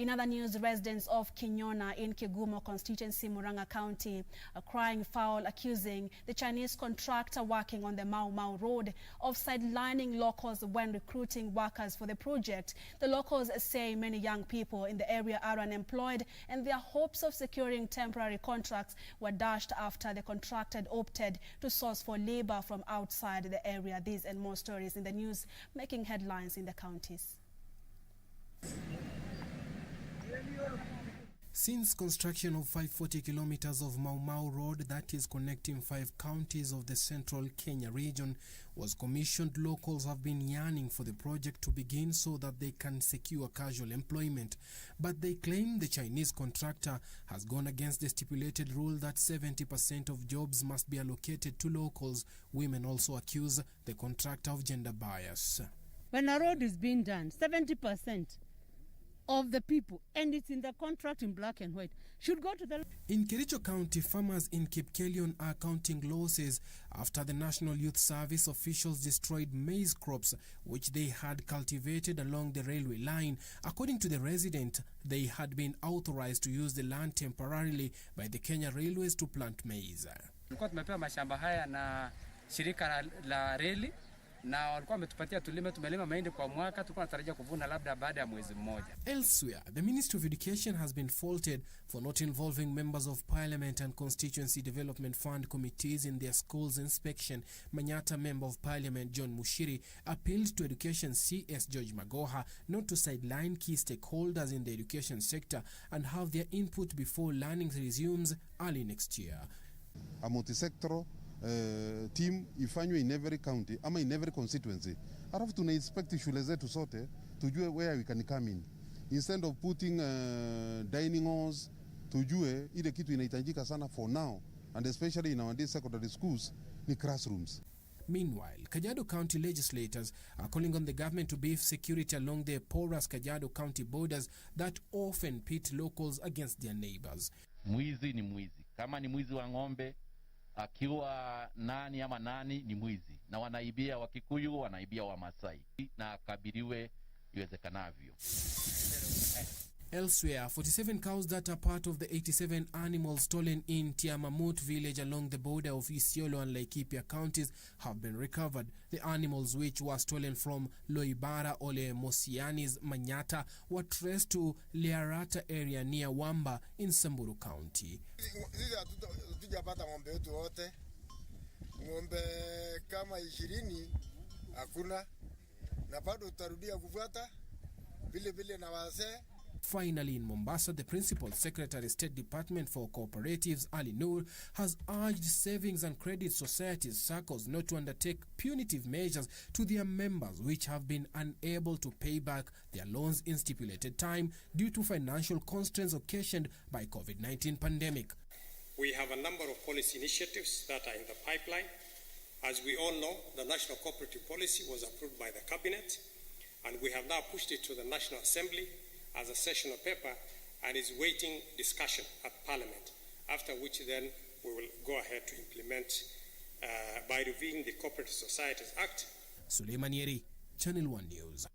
In other news, residents of Kinyona in Kigumo constituency, Murang'a County, are crying foul, accusing the Chinese contractor working on the Mau Mau Road of sidelining locals when recruiting workers for the project. The locals say many young people in the area are unemployed and their hopes of securing temporary contracts were dashed after the contractor opted to source for labor from outside the area. These and more stories in the news making headlines in the counties. Since construction of 540 kilometers of Mau Mau Road, that is connecting 5 counties of the central Kenya region, was commissioned, locals have been yearning for the project to begin so that they can secure casual employment. But they claim the Chinese contractor has gone against the stipulated rule that 70% of jobs must be allocated to locals. Women also accuse the contractor of gender bias. When a road is being done, 70% of the people, and it's in the contract in black and white, should go to the... In Kericho County, farmers in Kipkelion are counting losses after the National Youth Service officials destroyed maize crops which they had cultivated along the railway line. According to the resident, they had been authorized to use the land temporarily by the Kenya Railways to plant maize. Tulikuwa tumepewa mashamba haya na shirika la reli, na walikuwa wametupatia tulime, tumelima mahindi kwa mwaka, tulikuwa tunatarajia kuvuna labda baada ya mwezi mmoja. Elsewhere, the Ministry of Education has been faulted for not involving members of Parliament and Constituency Development Fund committees in their schools inspection. Manyata Member of Parliament John Mushiri appealed to Education CS George Magoha not to sideline key stakeholders in the education sector and have their input before learning resumes early next year. A multi-sectoral team ifanywe in every county ama in every constituency. Alafu tuna inspect shule zetu sote tujue where we can come in. Instead of putting dining halls, tujue ile kitu inahitajika sana for now, and especially in our secondary schools, ni classrooms. Meanwhile, Kajiado County legislators are calling on the government to beef security along the porous Kajiado County borders that often pit locals against their neighbors. Mwizi ni mwizi. Kama ni mwizi wa ng'ombe, akiwa nani ama nani ni mwizi, na wanaibia Wakikuyu, wanaibia Wamasai, na akabiliwe iwezekanavyo. Elsewhere, 47 cows that are part of the 87 animals stolen in Tiamamut village along the border of Isiolo and Laikipia counties have been recovered. The animals, which were stolen from Loibara Ole Mosiani's Manyata, were traced to Liarata area near Wamba in Samburu County. Hatujapata ng'ombe wetu wote. Ng'ombe kama 20 hakuna, na bado tutarudia kufuata vile na wazee. Finally, in Mombasa, the Principal Secretary, State Department for Cooperatives, Ali Noor, has urged savings and credit societies, SACCOs, not to undertake punitive measures to their members which have been unable to pay back their loans in stipulated time due to financial constraints occasioned by COVID-19 pandemic. We have a number of policy initiatives that are in the pipeline. As we all know, the National Cooperative Policy was approved by the Cabinet, and we have now pushed it to the National Assembly as a sessional paper and is waiting discussion at Parliament, after which then we will go ahead to implement by reviewing the Cooperative Societies Act. Suleiman Yeri, Channel 1 News.